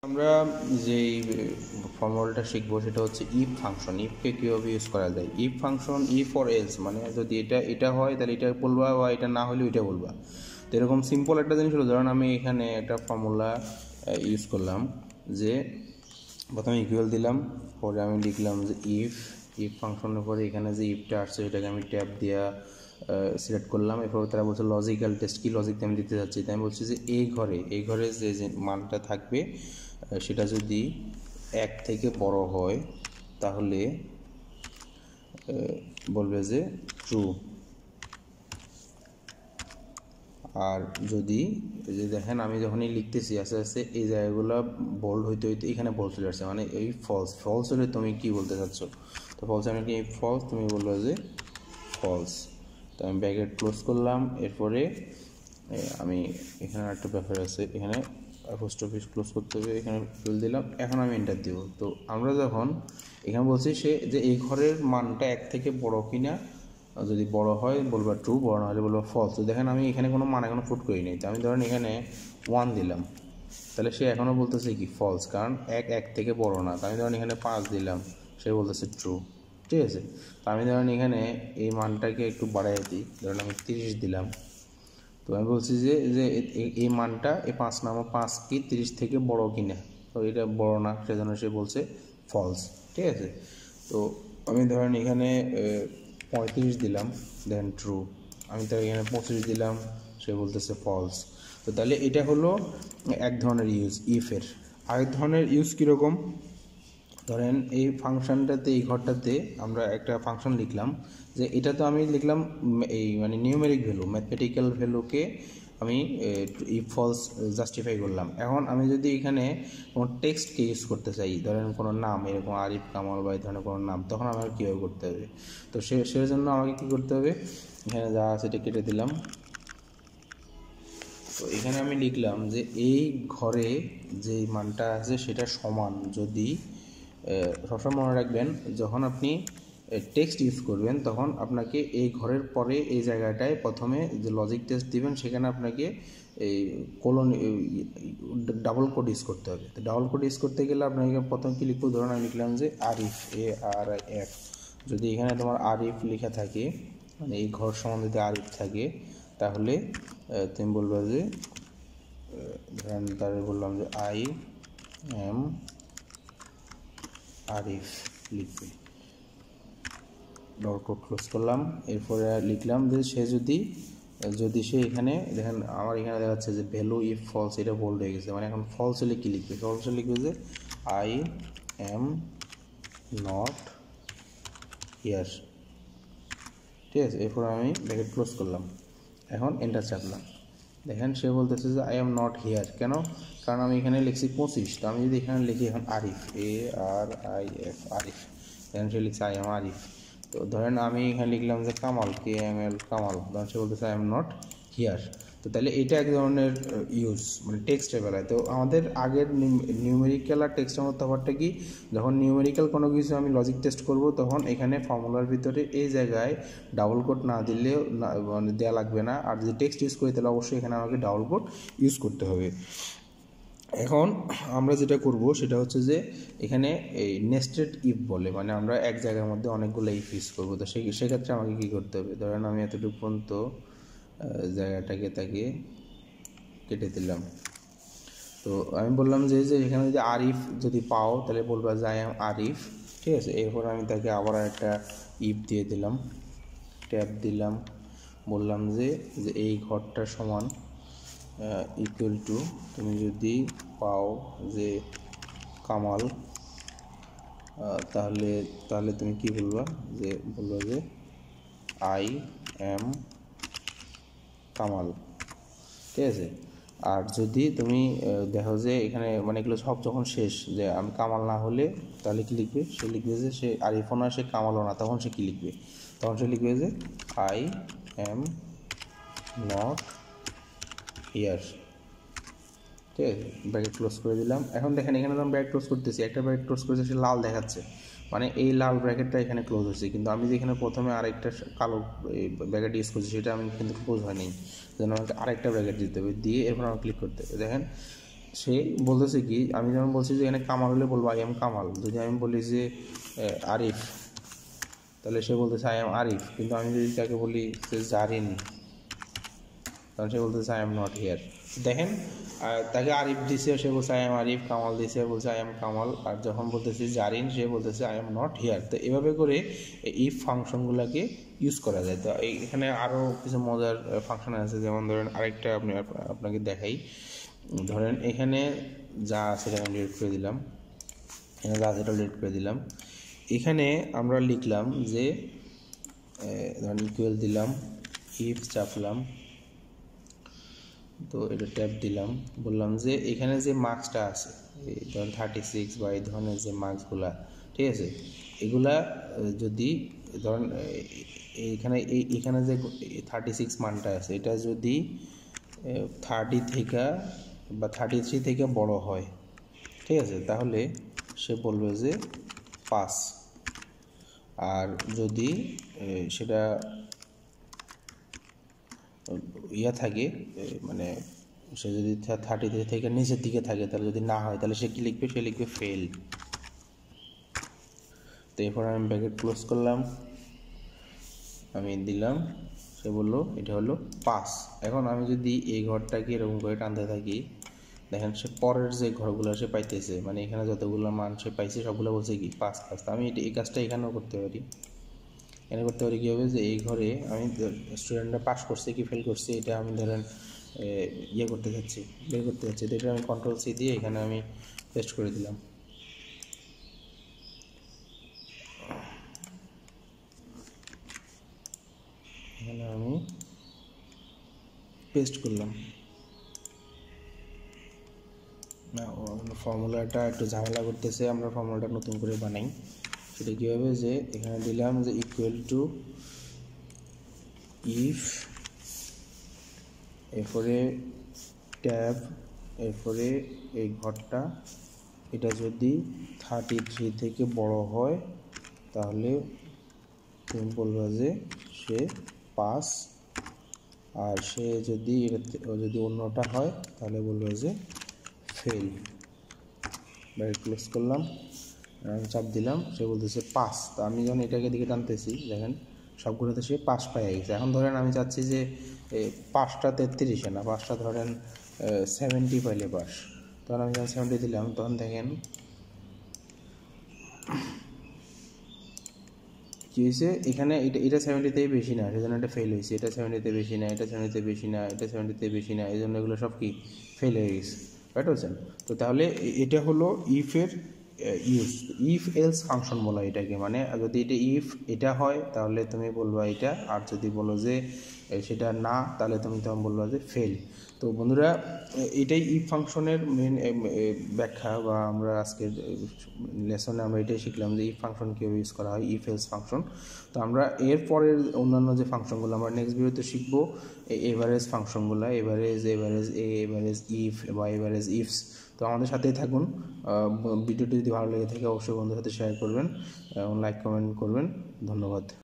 আমরা যেই ফর্মুলাটা শিখবো সেটা হচ্ছে ইফ ফাংশন। ইফকে কীভাবে ইউজ করা যায়। If function if or else, মানে যদি এটা হয় তাহলে এটা বলবা, বা এটা না হলে ওইটা বলবা। তো এরকম সিম্পল একটা জিনিস হলো, ধরুন আমি এখানে একটা ফর্মুলা ইউজ করলাম যে প্রথমে ইকুয়াল দিলাম, পরে আমি লিখলাম যে ইফ ফাংশনের পরে এখানে যে ইফটা আসছে সেটাকে আমি ট্যাব দেওয়া সিলেক্ট করলাম। এরপর তারা বলছে লজিক্যাল টেস্ট, কি লজিক আমি দিতে যাচ্ছি, তাই আমি বলছি যে এই ঘরে যে মানটা থাকবে সেটা যদি 1 থেকে বড় হয় তাহলে বলবে যে ট্রু। আর যদি যে দেখেন আমি যখনই লিখতেছি আস্তে আস্তে এই জায়গাগুলো বোল্ড হইতে হইতে এখানে বোল্ড চলে আসছে, মানে এই ফলস হলে তুমি কি বলতে চাচ্ছ। তো ফলস আমি কি ফলস, তুমি বলবে যে ফলস। তো আমি ব্র্যাকেট ক্লোজ করলাম। এরপরে আমি এখানে একটা ব্যাপার আছে, এখানে পোস্ট অফিস ক্লোজ করতে হবে, এখানে ফিল দিলাম। এখন আমি এন্টার দিব। তো আমরা যখন এখানে বলছি সে যে এই ঘরের মানটা 1 থেকে বড় কিনা, যদি বড় হয় বলবা ট্রু, বড় না হলে বলবা ফলস। তো দেখেন আমি এখানে কোনো মান এখনো পুট করি নাই। তো আমি ধরেন এখানে 1 দিলাম, তাহলে সে এখনও বলতেছে কি ফলস, কারণ 1 থেকে বড় না। তো আমি ধরেন এখানে 5 দিলাম, সে বলতেছে ট্রু। ঠিক আছে। তো আমি ধরেন এখানে এই মানটাকে একটু বাড়াই দিই, ধরেন আমি 30 দিলাম। তো আমি বলছি যে এই মানটা এই 5 কি 30 থেকে বড় কিনা, তো এটা বড় না, সেজন্য সে বলছে ফলস। ঠিক আছে। তো আমি ধরেন এখানে 35 দিলাম, দেন ট্রু। আমি তার এখানে 25 দিলাম, সে বলতেছে ফলস। তো তাহলে এটা হলো এক ধরনের ইউজ ইফের। আরেক ধরনের ইউজ কীরকম, ধরেন এই ফাংশনটাতে এই ঘরটাতে আমরা একটা ফাংশন লিখলাম যে এটা তো আমি লিখলাম এই মানে নিউমেরিক ভ্যালু, ম্যাথমেটিক্যাল ভ্যালুকে আমি ইফ ফলস জাস্টিফাই করলাম। এখন আমি যদি এখানে কোনো টেক্সটকে ইউজ করতে চাই, ধরেন কোনো নাম, এরকম আরিফ কামাল বা এই ধরনের কোনো নাম, তখন আমাকে কীভাবে করতে হবে। তো সেজন্য আমাকে কী করতে হবে, এখানে যা আছে এটা কেটে দিলাম। তো এখানে আমি লিখলাম যে এই ঘরে যে মানটা আছে সেটা সমান, যদি সবসময় মনে রাখবেন যখন আপনি টেক্সট ইউজ করবেন তখন আপনাকে এই ঘরের পরে এই জায়গাটায় প্রথমে যে লজিক টেস্ট দিবেন সেখানে আপনাকে এই ডাবল কোড ইউজ করতে হবে। তো ডাবল কোড ইউজ করতে গেলে আপনাকে প্রথম কি লিখবো, ধরুন আমি লিখলাম যে আরিফ, ARIF। যদি এখানে তোমার আরিফ লেখা থাকে, মানে এই ঘর সমান যদি আরিফ থাকে, তাহলে তুমি বলবে যে ধরেন তাহলে বললাম যে IM আরিফ লিখবে, ডট কোড ক্লোজ করলাম। এরপরে লিখলাম যে সে যদি সে এখানে দেখেন আমার এখানে দেখাচ্ছে যে ভ্যালু ইফ ফলস, এটা বোল্ড হয়ে গেছে, মানে এখন ফলস হলে কী লিখবে, ফলস হলে লিখবে যে IM নট হিয়ার। ঠিক আছে। এরপর আমি ব্র্যাকেট ক্লোজ করলাম, এখন এন্টার চাপলাম। দেখেন সে বলতেছে যে আই এম নট হিয়ার, কেন, কারণ আমি এখানে লিখছি 25। তো আমি যদি এখানে লিখি এখন আরিফ, ARIF আরিফ, দেখেন সে লিখছে আই এম আরিফ। তো ধরেন আমি এখানে লিখলাম যে কামাল, KML কামাল, ধরেন সে বলতেছে আই এম নট হিয়ার। তো তাহলে এটা এক ধরনের ইউজ, মানে টেক্সটের বেলায়। তো আমাদের আগের নিউমেরিক্যাল আর টেক্সটের মধ্যে তফাৎটা কি, যখন নিউমেরিক্যাল কোনো কিছু আমি লজিক টেস্ট করব তখন এখানে ফর্মুলার ভিতরে এই জায়গায় ডাবল কোড না দিলেও মানে দেওয়া লাগবে না। আর যদি টেক্সট ইউজ করি তাহলে অবশ্যই এখানে আমাকে ডাবল কোড ইউজ করতে হবে। এখন আমরা যেটা করব সেটা হচ্ছে যে এখানে এই নেস্টেড ইফ বলে, মানে আমরা এক জায়গার মধ্যে অনেকগুলো ইফ ইউজ করবো। তো সেক্ষেত্রে আমাকে কী করতে হবে, ধরেন আমি এতটুকু পর্যন্ত জায়গাটাকে তাকে কেটে দিলাম। তো আমি বললাম যে এখানে যদি আরিফ যদি পাও তাহলে বলবা যে আই এম আরিফ। ঠিক আছে। এরপর আমি তাকে আবার একটা ইফ দিয়ে দিলাম, ট্যাব দিলাম, বললাম যে এই ঘরটা সমান ইকুয়াল টু, তুমি যদি পাও যে কামাল, তাহলে তুমি কি বলবা, বলবা যে আই এম কামাল। ঠিক আছে। আর যদি তুমি দেখো যে এখানে মানে এগুলো সব যখন শেষ, যে আমি কামাল না হলে তাহলে কি লিখবে, সে লিখবে যে সে আরিফও না, সে কামালও না, তখন সে কী লিখবে, তখন সে লিখবে যে আই এম নট হিয়ার। ঠিক আছে। ব্র্যাকেট ক্লোজ করে দিলাম। এখন দেখেন এখানে যখন ব্র্যাকেট ক্লোজ করতেছি, একটা ব্র্যাকেট ক্লোজ করেছে সে লাল দেখাচ্ছে, মানে এই লাল ব্র্যাকেটটা এখানে ক্লোজ হয়েছে। কিন্তু আমি যেখানে প্রথমে আরেকটা কালো ব্র্যাকেট ইউজ করছি সেটা আমি কিন্তু ক্লোজ হয়নি, যেন আমাকে আরেকটা ব্র্যাকেট দিতে হবে, দিয়ে এরপর আমার ক্লিক করতে হবে। দেখেন সে বলতেছে কি, আমি যেমন বলছি যে এখানে কামাল হলে বলবো আই এম কামাল, যদি আমি বলি যে আরিফ তাহলে সে বলতেছে আই এম আরিফ, কিন্তু আমি যদি তাকে বলি যে জারিন তখন সে বলতেছে আই এম নট হিয়ার। দেখেন তাকে আরিফ দিছে সে বলছে আই এম আরিফ, কামাল দিছে বলছে আই এম কামাল, আর যখন বলতেছে জারিন সে বলতেছে আই এম নট হিয়ার। তো এভাবে করে ইফ ফাংশনগুলোকে ইউজ করা যায়। তো এখানে আরও কিছু মজার ফাংশন আছে, যেমন ধরেন আরেকটা আপনাকে দেখাই। ধরেন এখানে যা আছে সেটা আমি ডিলিট করে দিলাম, এখানে যা আছে সেটা ডিলিট করে দিলাম। এখানে আমরা লিখলাম যে ধরেন ইকুয়াল দিলাম, ইফ চাপলাম, তো এটা ট্যাপ দিলাম, বললাম যে এখানে যে মার্কসটা আছে এই ধরেন 36 বা এই ধরনের যে মার্কসগুলা, ঠিক আছে, এগুলা যদি ধরেন এখানে যে 36 মানটা আছে এটা যদি 30 থেকে বা 33 থেকে বড় হয়, ঠিক আছে, তাহলে সে বলবে যে পাস। আর যদি সেটা থাকে মানে সে যদি 33 থেকে নিচের দিকে থাকে, তাহলে যদি না হয় তাহলে সে কি লিখবে, সে লিখবে ফেল। তো এরপর আমি ব্র্যাকেট ক্লোজ করলাম, আমি দিলাম, সে বললো এটা হলো পাস। এখন আমি যদি এই ঘরটাকে এরকম করে টানতে থাকি, দেখেন সে পরের যে ঘরগুলো সে পাইতেছে, মানে এখানে যতগুলো মান সে পাইছে সবগুলো বলছে কি পাস পাস। আমি এই কাজটা এখানেও করতে পারি। এখানে করতে পারি কী হবে, যে এই ঘরে আমি স্টুডেন্টরা পাস করছে কি ফেল করছে এটা আমি ধরেন করতে যাচ্ছি, বের করতে যাচ্ছি, তো এটা আমি কন্ট্রোল সি দিয়ে এখানে আমি পেস্ট করে দিলাম। এখানে আমি পেস্ট করলাম। না, ফর্মুলাটা একটু ঝামেলা করতেছে, আমরা ফর্মুলাটা নতুন করে বানাই। সেটা কী হবে, যে এখানে দিলাম যে ইকুয়াল টু ইফ, এরপরে ট্যাব, এরপরে এই ঘরটা এটা যদি 33 থেকে বড় হয় তাহলে তুমি বলবে যে সে পাস, আর সে যদি যদি অন্যটা হয় তাহলে বলবে যে ফেল। ব্র্যাকেট ক্লোজ করলাম, আমি চাপ দিলাম, সে বলতেছে পাস। তো আমি যখন এটাকে দিকে টানতেছি দেখেন সবগুলোতে সে পাস পাই গেছে। এখন ধরেন আমি চাচ্ছি যে 5টা 33-এ না, 5টা ধরেন 70 পাইলে পাস। তখন আমি যখন 70 দিলাম তখন দেখেন কী হয়েছে, এখানে এটা 70-তে বেশি না, সেজন্য এটা ফেল হয়েছে। এটা 70-তে বেশি না, এটা 70-তে বেশি না, এটা 70-তে বেশি না, এই জন্য এগুলো সব কি ফেল হয়ে গেছে, রাইট বলছেন। তো তাহলে এটা হলো ইফের ইউজ। ইফ এলস ফাংশন বলা এটাকে, মানে যদি এটা ইফ এটা হয় তাহলে তুমি বলবা এটা, আর যদি বলো যে সেটা না তাহলে তুমি তখন বলবা যে ফেল। তো বন্ধুরা এটাই ইফ ফাংশনের মেন ব্যাখ্যা, বা আমরা আজকের লেসনে আমরা এটাই শিখলাম যে ইফ ফাংশন কীভাবে ইউজ করা হয়, ইফ এলস ফাংশন। তো আমরা এর পরের অন্যান্য যে ফাংশনগুলো আমরা নেক্সট ভিডিওতে শিখবো, এভারেজ ফাংশনগুলো, এভারেজ এভারেজ ইফ বা এভারেজ ইফস। তো আমাদের সাথেই থাকুন। ভিডিওটি যদি ভালো লেগে থাকে অবশ্যই বন্ধুদের সাথে শেয়ার করবেন এবং লাইক কমেন্ট করবেন। ধন্যবাদ।